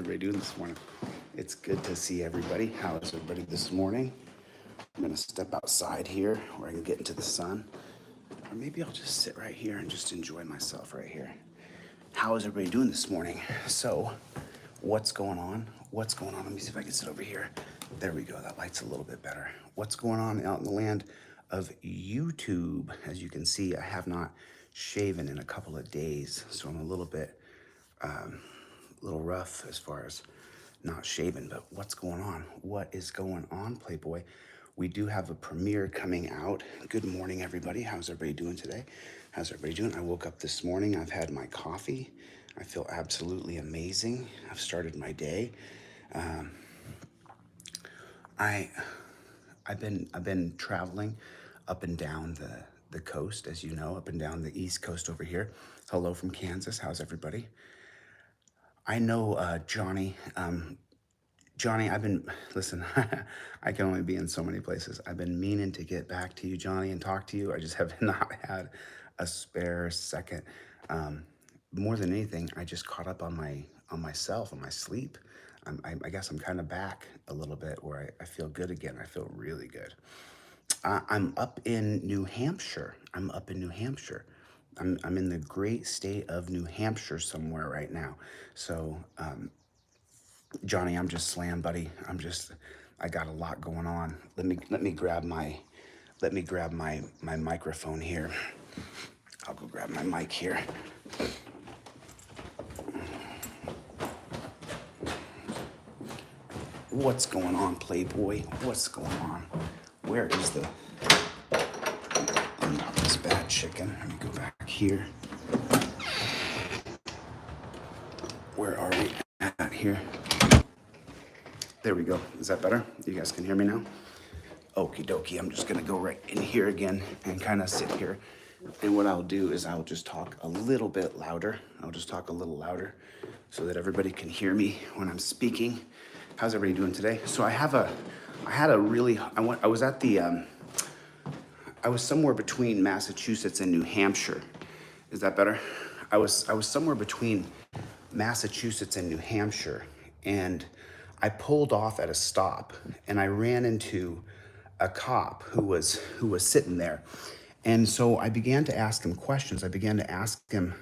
everybody doing this morning? It's good to see everybody. How is everybody this morning? I'm gonna step outside here where I can get into the sun. Or maybe I'll just sit right here and just enjoy myself right here. How is everybody doing this morning? So, what's going on? What's going on? Let me see if I can sit over here. There we go, that light's a little bit better. What's going on out in the land of YouTube? As you can see, I have not shaven in a couple of days, so I'm a little bit rough as far as not shaving, but what's going on? What is going on, Playboy? We do have a premiere coming out. Good morning, everybody. How's everybody doing today? How's everybody doing? I woke up this morning. I've had my coffee. I feel absolutely amazing. I've started my day. I've been traveling up and down the coast, as you know, up and down the East Coast over here. Hello from Kansas. How's everybody? I know Johnny. Johnny, listen, I can only be in so many places. I've been meaning to get back to you, Johnny, and talk to you. I just have not had a spare second. More than anything, I just caught up on myself, on my sleep. I guess I'm kind of back a little bit where I feel good again. I feel really good. I'm up in New Hampshire. I'm in the great state of New Hampshire somewhere right now. So, Johnny, I'm just slammed, buddy. I got a lot going on. Let me grab my microphone here. I'll go grab my mic here. What's going on, Playboy? What's going on? Where is the... Not this bad chicken. Let me go back here. Where are we at here? There we go. Is that better? You guys can hear me now? Okie dokie. I'm just gonna go right in here again and kind of sit here. And what I'll do is I'll just talk a little bit louder. So that everybody can hear me when I'm speaking. How's everybody doing today? So I was somewhere between Massachusetts and New Hampshire. Is that better? I was somewhere between Massachusetts and New Hampshire, and I pulled off at a stop, and I ran into a cop who was sitting there. And so I began to ask him questions. I began to ask him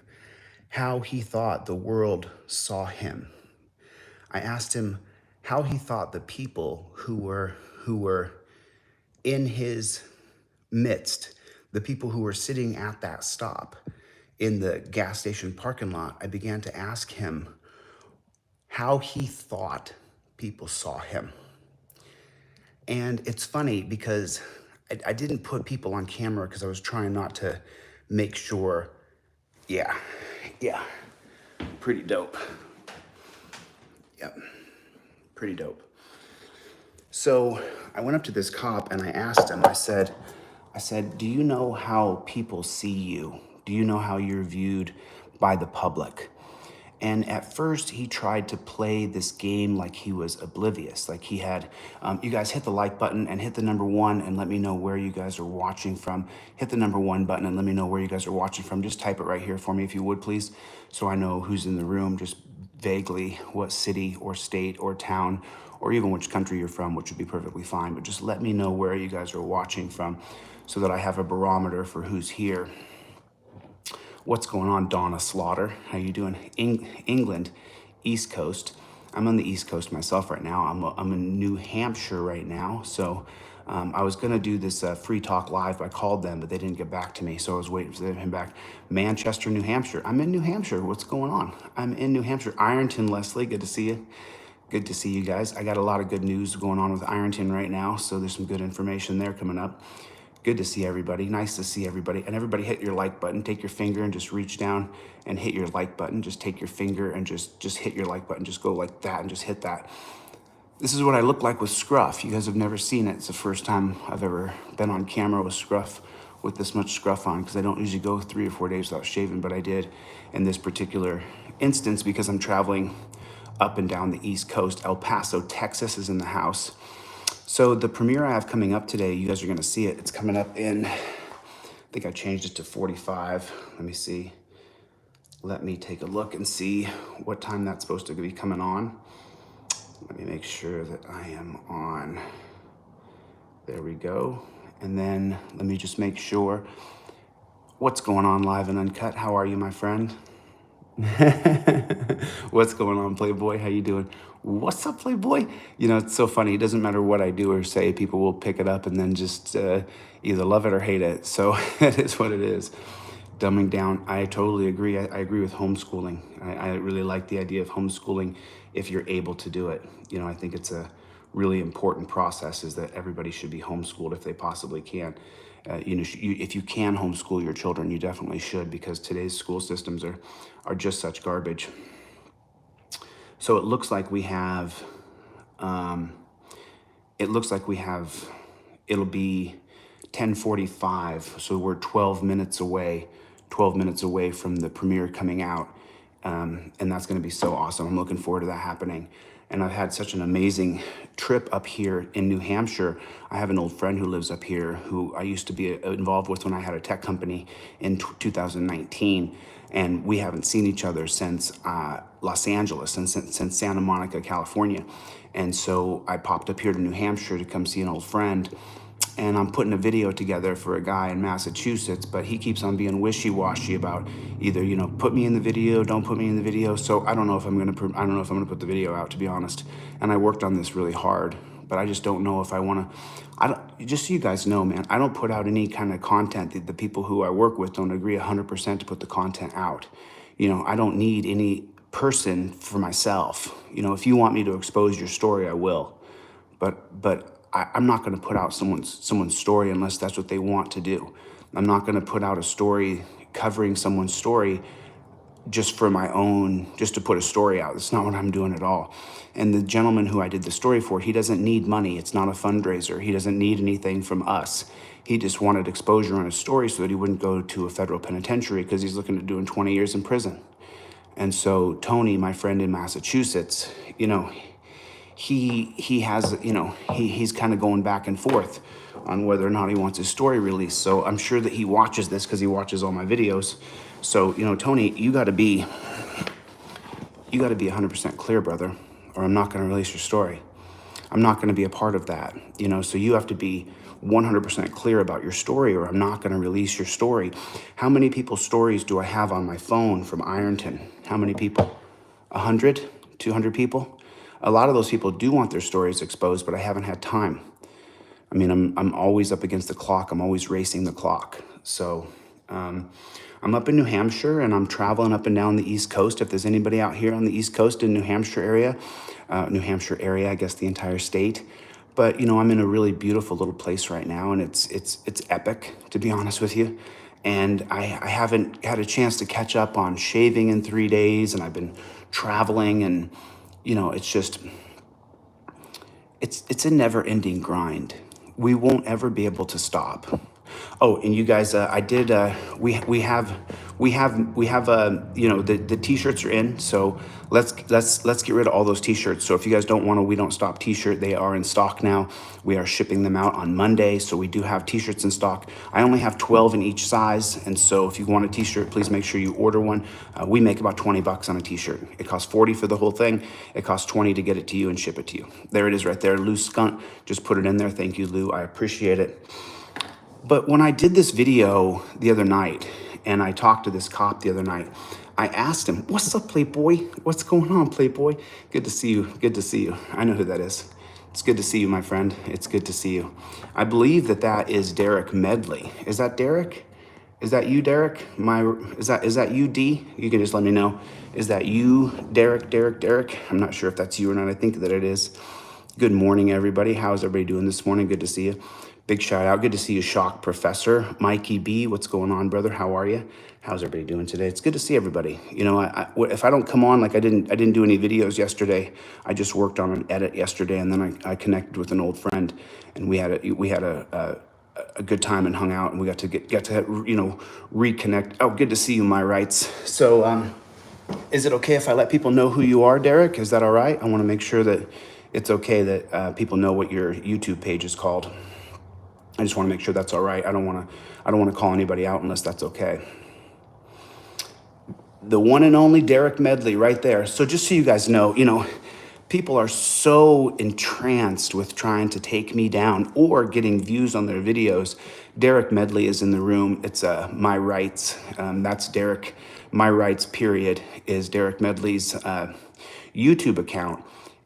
how he thought the world saw him. I asked him how he thought the people who were in his midst, the people who were sitting at that stop in the gas station parking lot, I began to ask him how he thought people saw him. And it's funny because I didn't put people on camera because I was trying not to make sure, yeah, pretty dope. Yep, pretty dope. So I went up to this cop and I asked him, I said, do you know how people see you? Do you know how you're viewed by the public? And at first he tried to play this game like he was oblivious, like he had, you guys hit the like button and hit the number 1 and let me know where you guys are watching from. Hit the number 1 button and let me know where you guys are watching from. Just type it right here for me if you would, please, so I know who's in the room, just vaguely what city or state or town or even which country you're from, which would be perfectly fine. But just let me know where you guys are watching from so that I have a barometer for who's here. What's going on, Donna Slaughter? How you doing? England, East Coast. I'm on the East Coast myself right now. I'm in New Hampshire right now. So I was gonna do this free talk live. I called them, but they didn't get back to me. So I was waiting for them back. Manchester, New Hampshire. I'm in New Hampshire. What's going on? I'm in New Hampshire. Ironton, Leslie, good to see you. Good to see you guys. I got a lot of good news going on with Ironton right now. So there's some good information there coming up. Good to see everybody. Nice to see everybody. And everybody hit your like button. Take your finger and just reach down and hit your like button. Just take your finger and just hit your like button. Just go like that and just hit that. This is what I look like with scruff. You guys have never seen it. It's the first time I've ever been on camera with scruff, with this much scruff on, because I don't usually go 3 or 4 days without shaving, but I did in this particular instance because I'm traveling up and down the East Coast. El Paso, Texas is in the house. So the premiere I have coming up today, you guys are gonna see it. It's coming up in, I think I changed it to 45. Let me see. let me take a look and see what time that's supposed to be coming on. Let me make sure that I am on. There we go. And then let me just make sure. What's going on, live and uncut? How are you, my friend? What's going on, Playboy? How you doing? What's up, Playboy? You know, it's so funny. It doesn't matter what I do or say. People will pick it up and then just either love it or hate it. So it is what it is. Dumbing down. I totally agree. I agree with homeschooling. I really like the idea of homeschooling if you're able to do it. You know, I think it's a really important process, is that everybody should be homeschooled if they possibly can. You know, if you can homeschool your children, you definitely should, because today's school systems are just such garbage. So it looks like we have, it'll be 10:45. So we're 12 minutes away from the premiere coming out. And that's going to be so awesome. I'm looking forward to that happening. And I've had such an amazing trip up here in New Hampshire. I have an old friend who lives up here who I used to be involved with when I had a tech company in 2019. And we haven't seen each other since Los Angeles, since Santa Monica, California. And so I popped up here to New Hampshire to come see an old friend. And I'm putting a video together for a guy in Massachusetts, but he keeps on being wishy-washy about either, you know, put me in the video, don't put me in the video. So I don't know if I'm gonna put the video out, to be honest. And I worked on this really hard, but I just don't know if I wanna. Just so you guys know, man, I don't put out any kind of content. The people who I work with don't agree 100% to put the content out. You know, I don't need any person for myself. You know, if you want me to expose your story, I will. But I'm not going to put out someone's story unless that's what they want to do. I'm not going to put out a story covering someone's story just for my own, just to put a story out. That's not what I'm doing at all. And the gentleman who I did the story for, he doesn't need money. It's not a fundraiser. He doesn't need anything from us. He just wanted exposure on his story so that he wouldn't go to a federal penitentiary, because he's looking at doing 20 years in prison. And so Tony, my friend in Massachusetts, you know, he has, you know, he's kind of going back and forth on whether or not he wants his story released. So I'm sure that he watches this, because he watches all my videos. So, you know, Tony, you got to be 100% clear, brother, or I'm not going to release your story. I'm not going to be a part of that, you know. So you have to be 100% clear about your story, or I'm not going to release your story. How many people's stories do I have on my phone from Ironton? How many people? 100, 200 people? A lot of those people do want their stories exposed, but I haven't had time. I mean, I'm always up against the clock. I'm always racing the clock. So I'm up in New Hampshire, and I'm traveling up and down the East Coast. If there's anybody out here on the East Coast in New Hampshire area, I guess the entire state. But, you know, I'm in a really beautiful little place right now, and it's epic, to be honest with you. And I haven't had a chance to catch up on shaving in 3 days, and I've been traveling, and you know, it's just, it's a never-ending grind. We won't ever be able to stop. Oh, and you guys, we have you know, the t-shirts are in, so let's get rid of all those t-shirts. So if you guys don't want a We Don't Stop t-shirt, they are in stock now. We are shipping them out on Monday, so we do have t-shirts in stock. I only have 12 in each size, and so if you want a t-shirt, please make sure you order one. We make about 20 bucks on a t-shirt. It costs 40 for the whole thing. It costs 20 to get it to you and ship it to you. There it is right there. Lou Skunt just put it in there. Thank you, Lou. I appreciate it. But when I did this video the other night, and I talked to this cop the other night, I asked him, "What's up, Playboy? What's going on, Playboy? Good to see you. Good to see you." I know who that is. It's good to see you, my friend. It's good to see you. I believe that is Derek Medley. Is that Derek? Is that you, Derek? Is that you, D? You can just let me know. Is that you, Derek? I'm not sure if that's you or not. I think that it is. Good morning, everybody. How's everybody doing this morning? Good to see you. Big shout out. Good to see you, Shock Professor. Mikey B, what's going on, brother? How are you? How's everybody doing today? It's good to see everybody. You know, if I don't come on, like I didn't do any videos yesterday. I just worked on an edit yesterday, and then I connected with an old friend, and we had a good time and hung out, and we got to you know, reconnect. Oh, good to see you, my rights. So, is it okay if I let people know who you are, Derek? Is that all right? I want to make sure that it's okay that people know what your YouTube page is called. I just want to make sure that's all right. I don't want to call anybody out unless that's okay. The one and only Derek Medley right there. So just so you guys know, people are so entranced with trying to take me down or getting views on their videos. Derek Medley is in the room. It's My Rights. That's Derek. My Rights, period, is Derek Medley's YouTube account.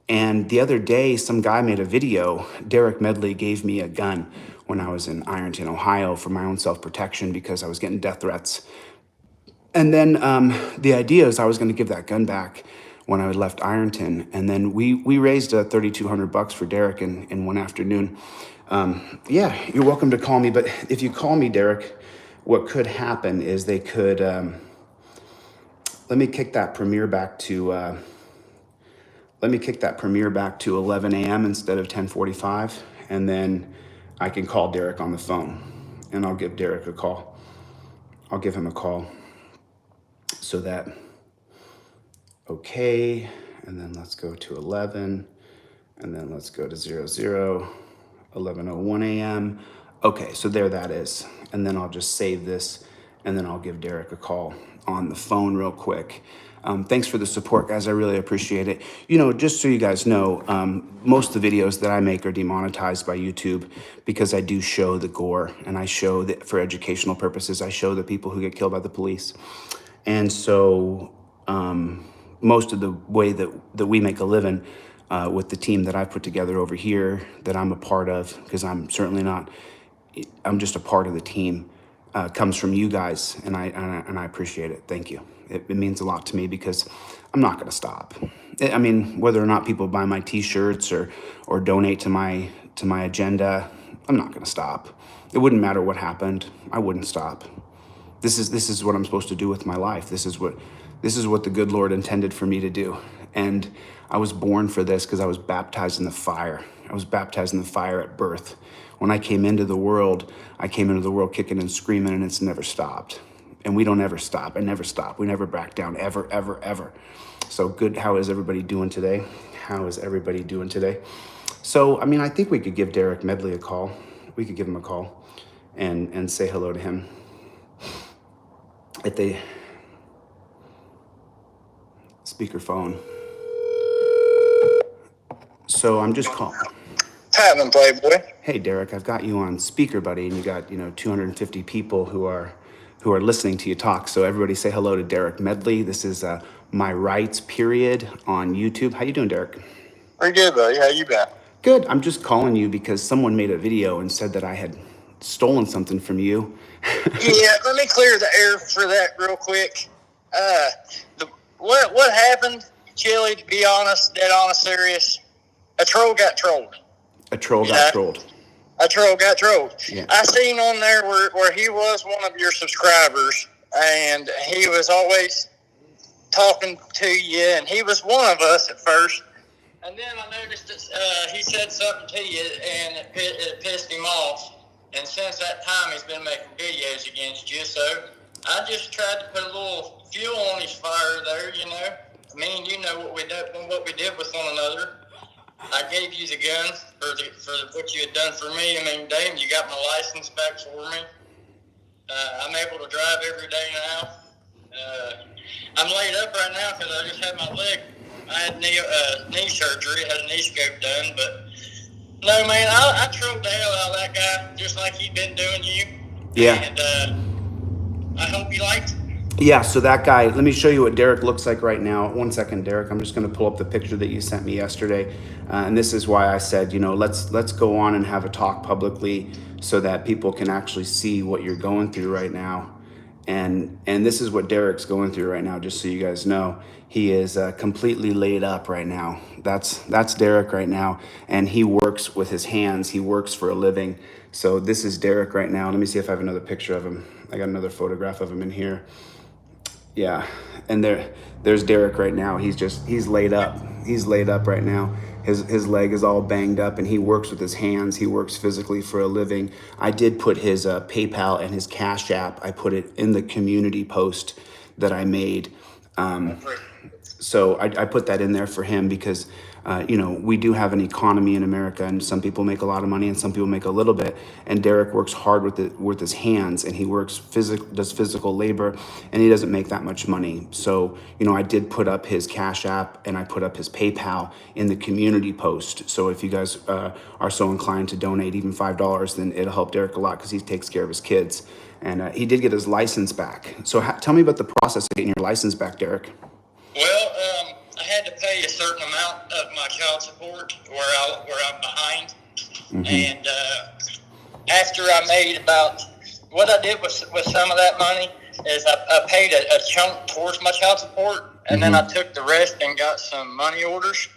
And the other day, some guy made a video. Derek Medley gave me a gun when I was in Ironton, Ohio, for my own self-protection because I was getting death threats. And then the idea is I was going to give that gun back when I left Ironton. And then we raised $3,200 for Derek in one afternoon. Yeah, you're welcome to call me. But if you call me, Derek, what could happen is they could, let me kick that premiere back to 11 a.m. instead of 10:45. And then I can call Derek on the phone and I'll give Derek a call. I'll give him a call. So that, okay, and then let's go to 11, and then let's go to 11:01 a.m. Okay, so there that is. And then I'll just save this, and then I'll give Derek a call on the phone real quick. Thanks for the support, guys. I really appreciate it. Just so you guys know, most of the videos that I make are demonetized by YouTube because I do show the gore, and I show that for educational purposes. I show the people who get killed by the police. And so most of the way that we make a living with the team that I've put together over here, that I'm a part of, because I'm certainly not, I'm just a part of the team, comes from you guys, and I appreciate it. Thank you. It means a lot to me because I'm not going to stop. I mean, whether or not people buy my T-shirts or donate to my agenda, I'm not going to stop. It wouldn't matter what happened. I wouldn't stop. This is what I'm supposed to do with my life. This is what the good Lord intended for me to do. And I was born for this because I was baptized in the fire. I was baptized in the fire at birth. When I came into the world, I came into the world kicking and screaming, and it's never stopped. And we don't ever stop. I never stop. We never back down, ever, ever, ever. So good. How is everybody doing today? How is everybody doing today? So, I mean, I think we could give Derek Medley a call. We could give him a call and say hello to him. At the speakerphone. So I'm just calling. Happening, Playboy. Hey, Derek, I've got you on speaker, buddy, and you got 250 people who are listening to you talk. So everybody say hello to Derek Medley. This is My Rights, period, on YouTube. How you doing, Derek? Pretty good, buddy. How you been? Good. I'm just calling you because someone made a video and said that I had stolen something from you. Yeah, let me clear the air for that real quick. What happened, Chille, to be honest, dead honest, serious, a troll got trolled. A troll got trolled. A troll got trolled. Yeah. I seen on there where he was one of your subscribers, and he was always talking to you, and he was one of us at first. And then I noticed that he said something to you, and it pissed him off. And since that time, he's been making videos against you. So I just tried to put a little fuel on his fire there, I mean, you know what we did with one another. I gave you the gun for what you had done for me. I mean, damn, you got my license back for me. I'm able to drive every day now. I'm laid up right now because I just had my leg. I had knee surgery, had a knee scope done, but no, man, I trolled the hell out of that guy just like he'd been doing you. Yeah. And I hope you liked it. Yeah, so that guy, let me show you what Derek looks like right now. 1 second, Derek. I'm just going to pull up the picture that you sent me yesterday. And this is why I said, let's go on and have a talk publicly so that people can actually see what you're going through right now. And this is what Derek's going through right now, just so you guys know. He is completely laid up right now. That's Derek right now. And he works with his hands. He works for a living. So this is Derek right now. Let me see if I have another picture of him. I got another photograph of him in here. Yeah, and there's Derek right now. He's laid up. He's laid up right now. His leg is all banged up, and he works with his hands. He works physically for a living. I did put his PayPal and his Cash App. I put it in the community post that I made. So I put that in there for him because we do have an economy in America, and some people make a lot of money and some people make a little bit. And Derek works hard with his hands, and he does physical labor, and he doesn't make that much money. So, I did put up his Cash App and I put up his PayPal in the community post. So if you guys are so inclined to donate even $5, then it'll help Derek a lot because he takes care of his kids. And he did get his license back. So tell me about the process of getting your license back, Derek. Well, I had to pay a certain amount of my child support where I'm behind. Mm-hmm. And after I made what I did with some of that money is I paid a chunk towards my child support, and mm-hmm. then I took the rest and got some money orders.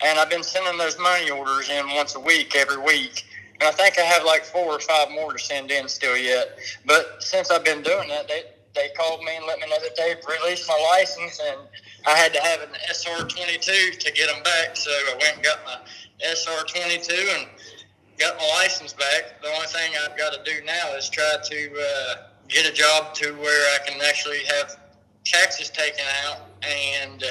And I've been sending those money orders in once a week, every week. And I think I have like 4 or 5 more to send in still yet. But since I've been doing that, they called me and let me know that they've released my license, and I had to have an SR-22 to get them back. So I went and got my SR-22 and got my license back. The only thing I've got to do now is try to get a job to where I can actually have taxes taken out and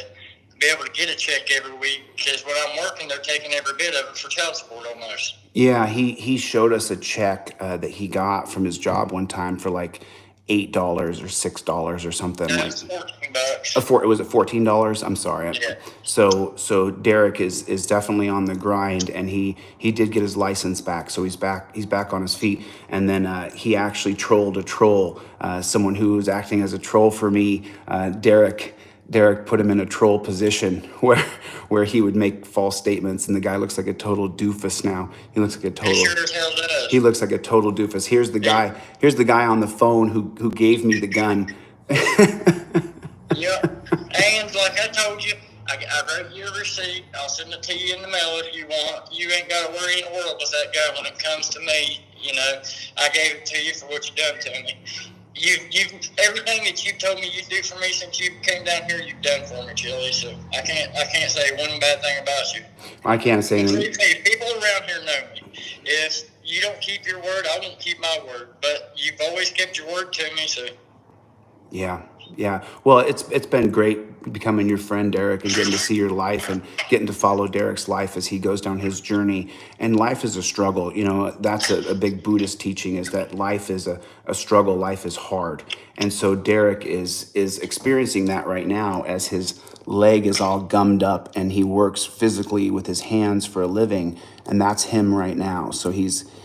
be able to get a check every week, because when I'm working, they're taking every bit of it for child support almost. Yeah, he showed us a check that he got from his job one time for like $8 or $6 or something. Yeah, like $14. Was it $14? I'm sorry. Yeah. So Derek is definitely on the grind, and he did get his license back. So he's back on his feet. And then he actually trolled a troll, someone who was acting as a troll for me. Derek put him in a troll position where he would make false statements, and the guy looks like a total doofus now. He looks like a total. He sure as hell does. He looks like a total doofus. Here's the guy on the phone who gave me the gun. Yep. And like I told you, I wrote you a receipt. I'll send it to you in the mail if you want. You ain't got to worry in the world with that guy when it comes to me. I gave it to you for what you done to me. You everything that you told me you'd do for me since you came down here, you've done for me, Chille. So I can't say one bad thing about you. I can't say anything. People around here know me. If you don't keep your word, I won't keep my word. But you've always kept your word to me, so. Yeah. Well, it's been great becoming your friend, Derek, and getting to see your life and getting to follow Derek's life as he goes down his journey. And life is a struggle. That's a big Buddhist teaching, is that life is a struggle. Life is hard. And so Derek is experiencing that right now as his leg is all gummed up and he works physically with his hands for a living. And that's him right now. So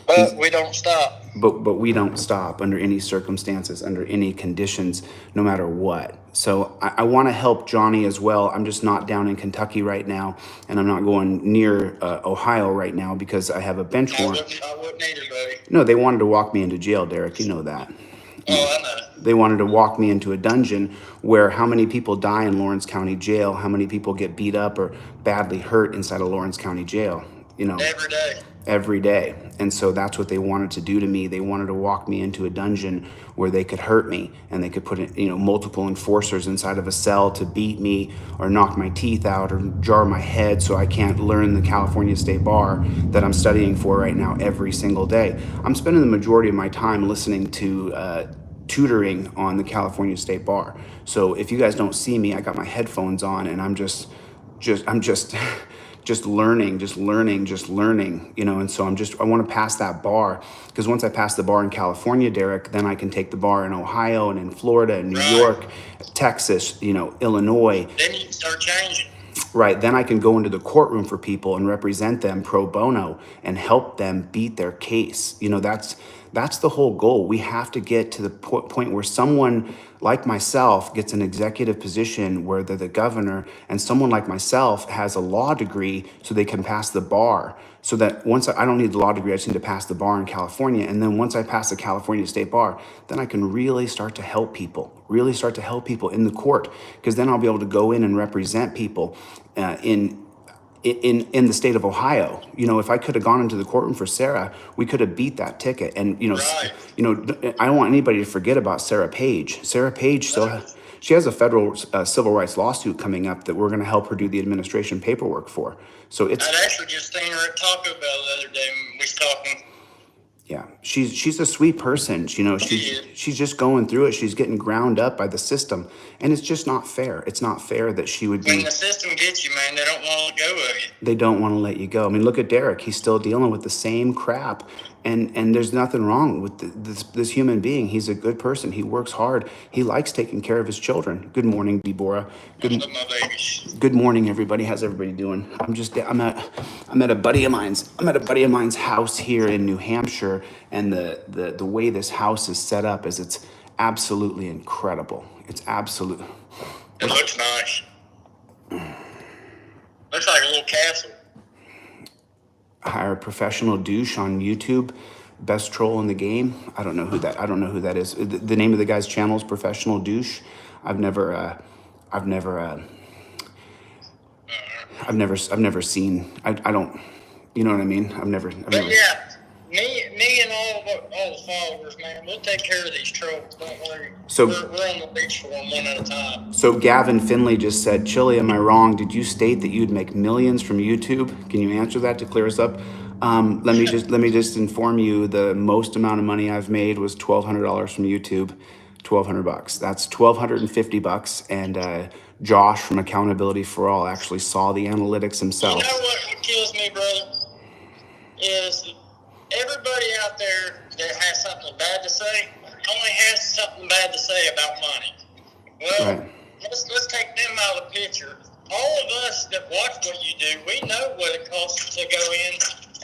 But we don't stop. But we don't stop under any circumstances, under any conditions, no matter what. So I want to help Johnny as well. I'm just not down in Kentucky right now, and I'm not going near Ohio right now because I have a bench warrant. I wouldn't either, buddy. No, they wanted to walk me into jail, Derek. You know that. Oh, I know. They wanted to walk me into a dungeon where how many people die in Lawrence County Jail, how many people get beat up or badly hurt inside of Lawrence County Jail. Every day. And so that's what they wanted to do to me. They wanted to walk me into a dungeon where they could hurt me, and they could put multiple enforcers inside of a cell to beat me or knock my teeth out or jar my head so I can't learn the California State Bar that I'm studying for right now every single day. I'm spending the majority of my time listening to tutoring on the California State Bar. So if you guys don't see me, I got my headphones on and I'm just learning, and so I want to pass that bar, because once I pass the bar in California, Derek, then I can take the bar in Ohio and in Florida and New York, Texas, Illinois. Then you can start changing. Right, then I can go into the courtroom for people and represent them pro bono and help them beat their case. That's the whole goal. We have to get to the point where someone like myself gets an executive position where they're the governor, and someone like myself has a law degree so they can pass the bar. So that once I don't need the law degree, I just need to pass the bar in California. And then once I pass the California State Bar, then I can really start to help people in the court, because then I'll be able to go in and represent people in the state of Ohio. If I could have gone into the courtroom for Sarah, we could have beat that ticket. And I don't want anybody to forget about Sarah Page. Sarah Page, so she has a federal civil rights lawsuit coming up that we're going to help her do the administration paperwork for. So I'd actually just seen her at Taco Bell the other day when we was talking. Yeah, she's a sweet person. You know, she's just going through it. She's getting ground up by the system, and it's just not fair. It's not fair that she would be. When the system gets you, man, they don't want to let go of you. They don't want to let you go. I mean, look at Derek. He's still dealing with the same crap, and there's nothing wrong with this human being. He's a good person. He works hard. He likes taking care of his children. Good morning, Deborah. My babies. Good morning, everybody. How's everybody doing? I'm at a buddy of mine's house here in New Hampshire, and the way this house is set up is it's absolutely incredible. It's absolute. It looks nice. Looks like a little castle. Hire a professional douche on YouTube. Best troll in the game. I don't know who that is. The name of the guy's channel is Professional Douche. I've never seen. I don't. You know what I mean? I've never. Yeah, me and all the followers, man, we'll take care of these trolls. Don't worry. So we're on the beach for them one at a time. So Gavin Finley just said, Chille, am I wrong? Did you state that you'd make millions from YouTube? Can you answer that to clear us up? Let me just inform you. The most amount of money I've made was $1,200 from YouTube. $1,200. That's $1,250. And Josh from Accountability for All actually saw the analytics himself. You know what kills me, brother? Is everybody out there that has something bad to say only has something bad to say about money. Well, right. let's take them out of the picture. All of us that watch what you do, we know what it costs to go in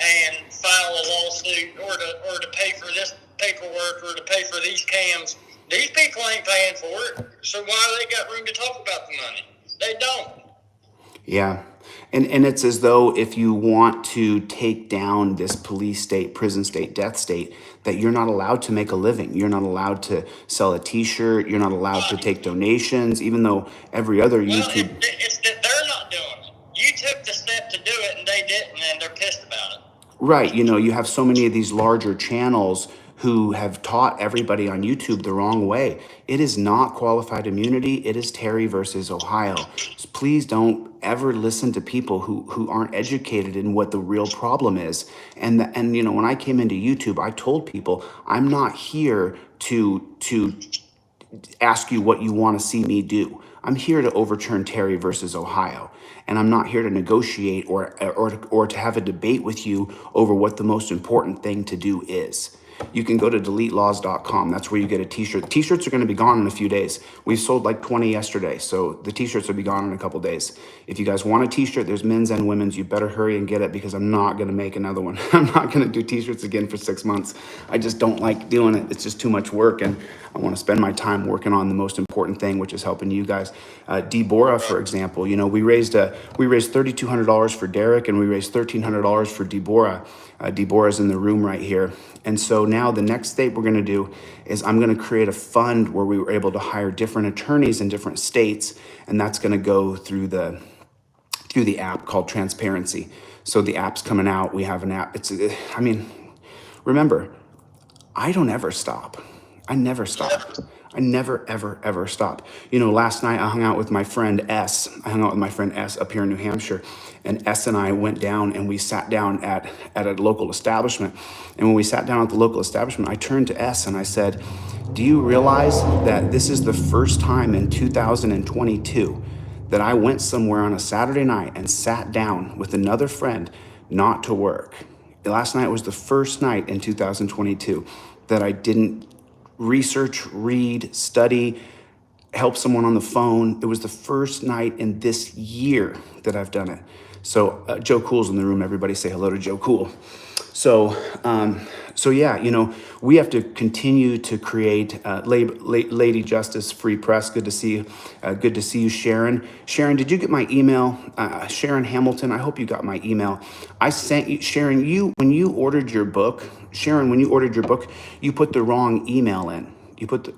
and file a lawsuit or to pay for this paperwork or to pay for these cams. These people ain't paying for it, so why they got room to talk about the money? They don't. Yeah. And it's as though if you want to take down this police state, prison state, death state, that you're not allowed to make a living. You're not allowed to sell a T-shirt. You're not allowed to take donations, even though every other YouTube... It's that they're not doing it. You took the step to do it, and they didn't, and they're pissed about it. Right. You know, you have so many of these larger channels who have taught everybody on YouTube the wrong way. It is not qualified immunity. It is Terry versus Ohio. So please don't ever listen to people who aren't educated in what the real problem is. And you know, when I came into YouTube, I told people, I'm not here to ask you what you want to see me do. I'm here to overturn Terry versus Ohio. And I'm not here to negotiate or to have a debate with you over what the most important thing to do is. You can go to DeletelawZ.com. That's where you get a T-shirt. The T-shirts are going to be gone in a few days. We sold like 20 yesterday, so the T-shirts will be gone in a couple days. If you guys want a T-shirt, there's men's and women's. You better hurry and get it because I'm not going to make another one. I'm not going to do T-shirts again for 6 months. I just don't like doing it. It's just too much work, and I want to spend my time working on the most important thing, which is helping you guys. Deborah, for example, you know, we raised $3,200 for Derek, and we raised $1,300 for Deborah. Deborah's in the room right here. And so now the next thing we're going to do is I'm going to create a fund where we were able to hire different attorneys in different states, and that's going to go through the app called Transparency. So the app's coming out. We have an app. Remember, I don't ever stop. I never stop. I never, ever, ever stop. You know, last night I hung out with my friend S. Up here in New Hampshire. And S and I went down and we sat down at a local establishment. And when we sat down at the local establishment, I turned to S and I said, do you realize that this is the first time in 2022 that I went somewhere on a Saturday night and sat down with another friend not to work? Last night was the first night in 2022 that I didn't research, read, study, help someone on the phone. It was the first night in this year that I've done it. So Joe Cool's in the room. Everybody say hello to Joe Cool. So yeah, you know, we have to continue to create Lady Justice Free Press. Good to see you. Good to see you, Sharon. Sharon, did you get my email? Sharon Hamilton, I hope you got my email. I sent you, Sharon, when you ordered your book, you put the wrong email in.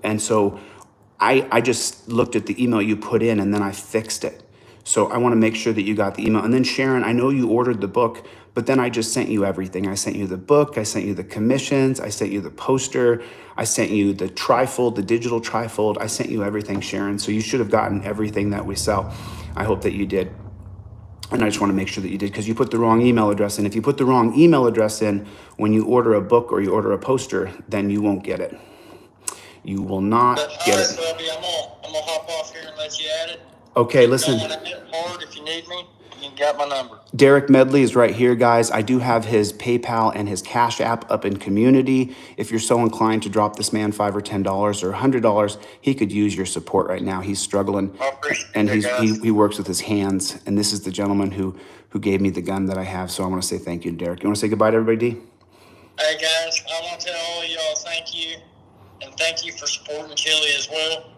And so I just looked at the email you put in and then I fixed it. So I want to make sure that you got the email. And then Sharon, I know you ordered the book, but then I just sent you everything. I sent you the book, I sent you the commissions, I sent you the poster, I sent you the trifold, the digital trifold. I sent you everything, Sharon. So you should have gotten everything that we sell. I hope that you did. And I just want to make sure that you did, because you put the wrong email address in. If you put the wrong email address in when you order a book or you order a poster, then you won't get it. You will not get it. Bubby, I'm gonna hop off here and let you add it. Okay, listen. Hard if you need me. You got my number. Derek Medley is right here, guys. I do have his PayPal and his Cash App up in community. If you're so inclined to drop this man $5 or $10 or $100, he could use your support right now. He's struggling, and he works with his hands. And this is the gentleman who gave me the gun that I have. So I want to say thank you, Derek. You want to say goodbye to everybody, D? Hey guys, I want to tell all of y'all thank you, and thank you for supporting Chille as well.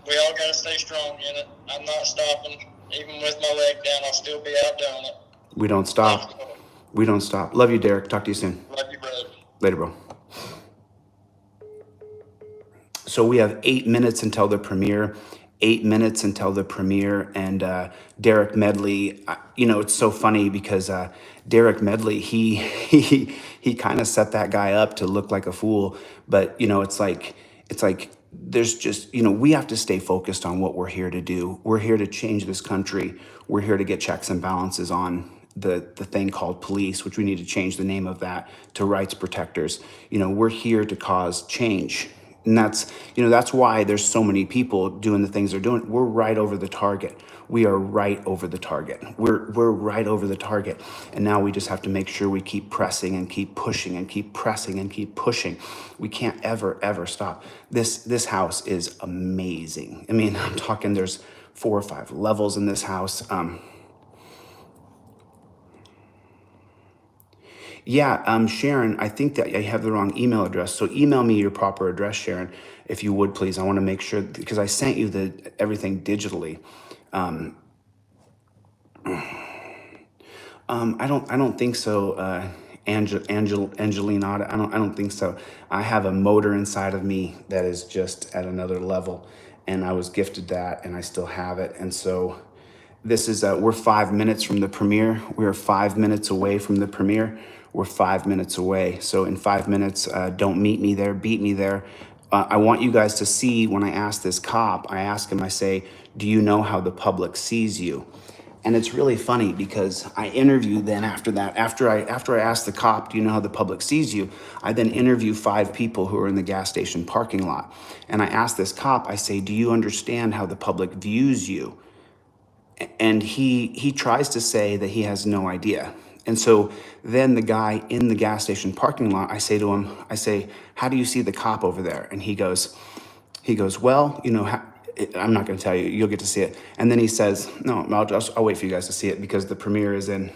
We all got to stay strong in it. I'm not stopping. Even with my leg down, I'll still be out doing it. We don't stop. We don't stop. Love you, Derek. Talk to you soon. Love you, brother. Later, bro. So we have 8 minutes until the premiere. 8 minutes until the premiere. And Derek Medley, it's so funny because Derek Medley, he kind of set that guy up to look like a fool. But, it's like there's just, we have to stay focused on what we're here to do. We're here to change this country. We're here to get checks and balances on the thing called police, which we need to change the name of that to rights protectors. We're here to cause change. And that's why there's so many people doing the things they're doing. We're right over the target. We are right over the target. We're right over the target. And now we just have to make sure we keep pressing and keep pushing and keep pressing and keep pushing. We can't ever stop. This house is amazing. I mean, I'm talking there's 4 or 5 levels in this house. Sharon, I think that I have the wrong email address. So email me your proper address, Sharon, if you would, please. I want to make sure, because I sent you everything digitally. I don't think so, Angelina. I don't think so. I have a motor inside of me that is just at another level, and I was gifted that, and I still have it. And so this is we're 5 minutes from the premiere. We're 5 minutes away from the premiere. We're 5 minutes away. So in 5 minutes, don't meet me there, beat me there. I want you guys to see, when I ask this cop, I ask him, I say, do you know how the public sees you? And it's really funny because I interview then after that, after I ask the cop, do you know how the public sees you? I then interview 5 people who are in the gas station parking lot. And I ask this cop, I say, do you understand how the public views you? And he tries to say that he has no idea. And so then the guy in the gas station parking lot, I say to him, how do you see the cop over there? And he goes, well, I'm not going to tell you, you'll get to see it. And then he says, no, I'll wait for you guys to see it because the premiere is in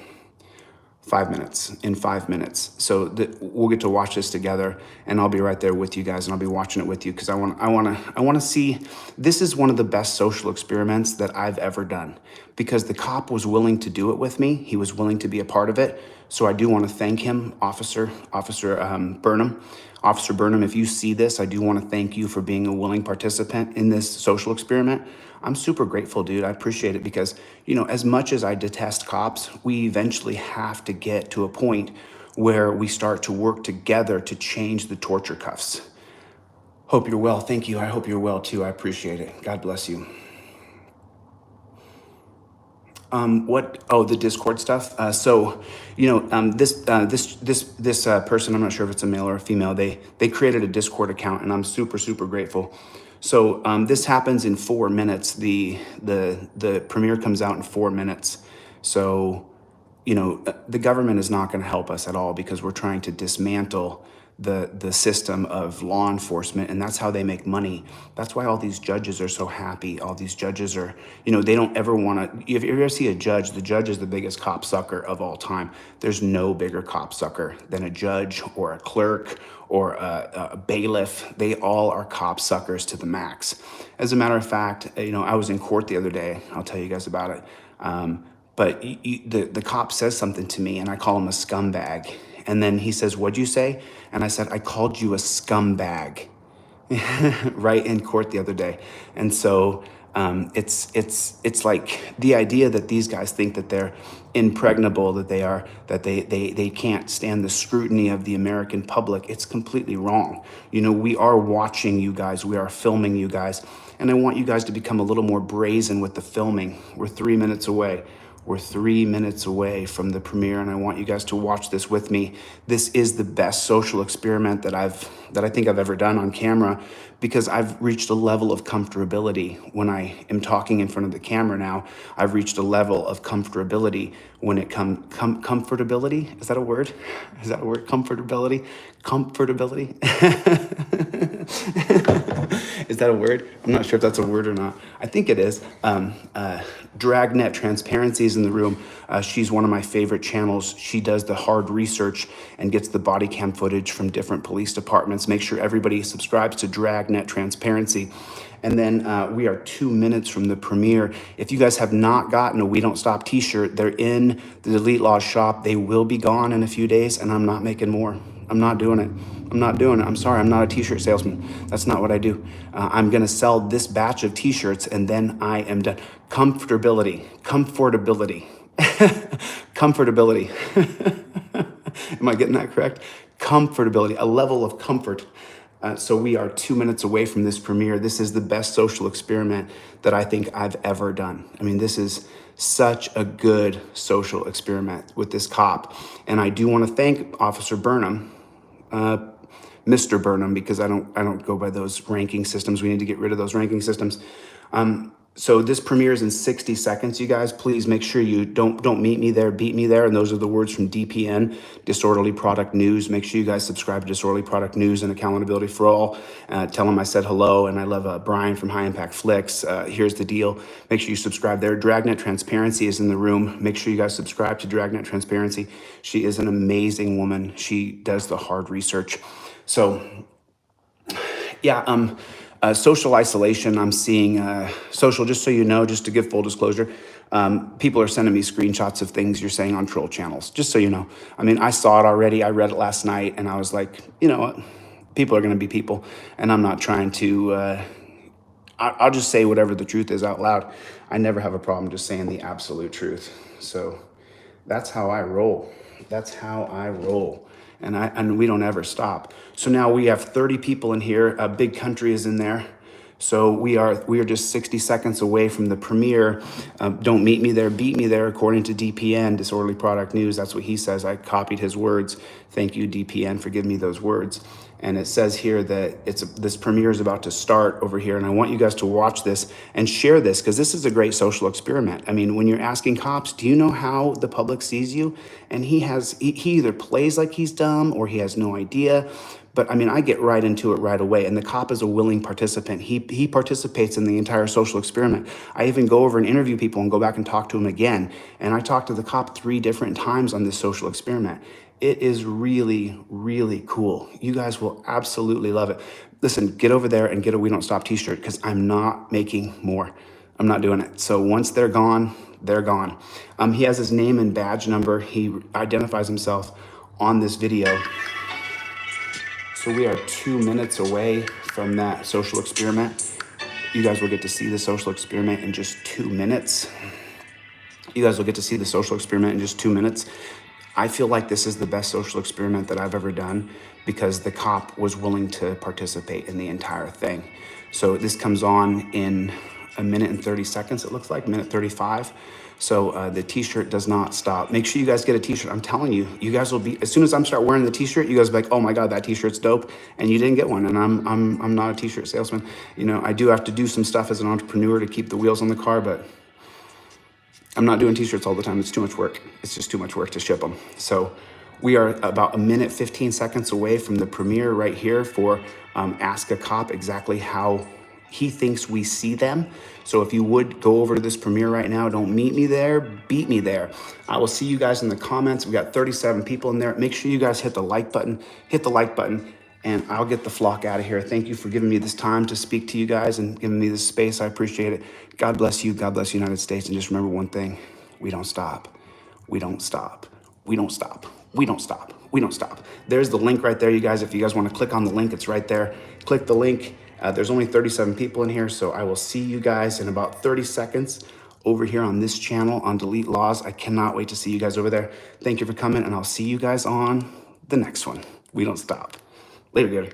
5 minutes, So we'll get to watch this together, and I'll be right there with you guys, and I'll be watching it with you because I want to see. This is one of the best social experiments that I've ever done because the cop was willing to do it with me. He was willing to be a part of it. So I do want to thank him, Officer Burnham. Officer Burnham, if you see this, I do want to thank you for being a willing participant in this social experiment. I'm super grateful, dude. I appreciate it because, as much as I detest cops, we eventually have to get to a point where we start to work together to change the torture cuffs. Hope you're well. Thank you. I hope you're well too. I appreciate it. God bless you. The Discord stuff. This person, I'm not sure if it's a male or a female, they created a Discord account, and I'm super, super grateful. So this happens in 4 minutes. The premiere comes out in 4 minutes. So, the government is not going to help us at all because we're trying to dismantle the system of law enforcement, and that's how they make money. That's why all these judges are so happy. All these judges are, they don't ever want to. If you ever see a judge, the judge is the biggest cop sucker of all time. There's no bigger cop sucker than a judge or a clerk or a bailiff. They all are cop suckers to the max. As a matter of fact, I was in court the other day. I'll tell you guys about it. But the cop says something to me, and I call him a scumbag. And then he says, "What'd you say?" And I said, "I called you a scumbag," right in court the other day. And so it's like the idea that these guys think that they're impregnable, that they can't stand the scrutiny of the American public. It's completely wrong. We are watching you guys. We are filming you guys. And I want you guys to become a little more brazen with the filming. We're 3 minutes away. We're 3 minutes away from the premiere, and I want you guys to watch this with me. This is the best social experiment that I think I've ever done on camera, because I've reached a level of comfortability when I am talking in front of the camera now. I've reached a level of comfortability when it comfortability? Is that a word? Is that a word? Comfortability? Comfortability? Is that a word? I'm not sure if that's a word or not. I think it is. Dragnet Transparency is in the room. She's one of my favorite channels. She does the hard research and gets the body cam footage from different police departments. Make sure everybody subscribes to Dragnet Transparency. And then we are 2 minutes from the premiere. If you guys have not gotten a We Don't Stop t-shirt, they're in the DeletelawZ shop. They will be gone in a few days, and I'm not making more. I'm not doing it. I'm not doing it. I'm sorry, I'm not a t-shirt salesman. That's not what I do. I'm gonna sell this batch of t-shirts, and then I am done. Comfortability, comfortability, comfortability. Am I getting that correct? Comfortability, a level of comfort. So we are 2 minutes away from this premiere. This is the best social experiment that I think I've ever done. I mean, this is such a good social experiment with this cop. And I do want to thank Officer Burnham, Mr. Burnham, because I don't go by those ranking systems. We need to get rid of those ranking systems. So this premieres in 60 seconds, you guys. Please make sure you don't meet me there, beat me there. And those are the words from DPN, Disorderly Product News. Make sure you guys subscribe to Disorderly Product News and Accountability for All. Tell them I said hello, and I love Brian from High Impact Flicks. Here's the deal. Make sure you subscribe there. Dragnet Transparency is in the room. Make sure you guys subscribe to Dragnet Transparency. She is an amazing woman. She does the hard research. So, yeah, social isolation, I'm seeing social, just so you know, just to give full disclosure, people are sending me screenshots of things you're saying on troll channels, just so you know. I mean, I saw it already. I read it last night, and I was like, you know what? People are going to be people, and I'm not trying to, I'll just say whatever the truth is out loud. I never have a problem just saying the absolute truth. So that's how I roll. That's how I roll. And we don't ever stop. So now we have 30 people in here. Big Country is in there. So we are just 60 seconds away from the premiere. Don't meet me there, beat me there, according to DPN, Disorderly Product News. That's what he says. I copied his words. Thank you, DPN, for giving me those words. And it says here that this premiere is about to start over here. And I want you guys to watch this and share this, because this is a great social experiment. I mean, when you're asking cops, do you know how the public sees you? And he either plays like he's dumb or he has no idea. But I mean, I get right into it right away. And the cop is a willing participant. He participates in the entire social experiment. I even go over and interview people and go back and talk to him again. And I talked to the cop 3 different times on this social experiment. It is really, really cool. You guys will absolutely love it. Listen, get over there and get a We Don't Stop t-shirt, because I'm not making more. I'm not doing it. So once they're gone, they're gone. He has his name and badge number. He identifies himself on this video. So we are 2 minutes away from that social experiment. You guys will get to see the social experiment in just 2 minutes. You guys will get to see the social experiment in just 2 minutes. I feel like this is the best social experiment that I've ever done, because the cop was willing to participate in the entire thing. So this comes on in 1 minute and 30 seconds, it looks like, 1:35. So the t-shirt does not stop. Make sure you guys get a t-shirt. I'm telling you, you guys will be, as soon as I start wearing the t-shirt, you guys will be like, oh my God, that t-shirt's dope. And you didn't get one. And I'm not a t-shirt salesman. You know, I do have to do some stuff as an entrepreneur to keep the wheels on the car, but I'm not doing t-shirts all the time. It's too much work. It's just too much work to ship them. So we are about 1 minute, 15 seconds away from the premiere right here for Ask a Cop exactly how he thinks we see them. So if you would go over to this premiere right now, don't meet me there, beat me there. I will see you guys in the comments. We got 37 people in there. Make sure you guys hit the like button, and I'll get the flock out of here. Thank you for giving me this time to speak to you guys and giving me this space. I appreciate it. God bless you. God bless the United States. And just remember one thing: we don't stop. We don't stop. We don't stop. We don't stop. We don't stop. There's the link right there, you guys. If you guys want to click on the link, it's right there. Click the link. There's only 37 people in here, so I will see you guys in about 30 seconds over here on this channel on DeletelawZ. I cannot wait to see you guys over there. Thank you for coming, and I'll see you guys on the next one. We don't stop. Later, Gary.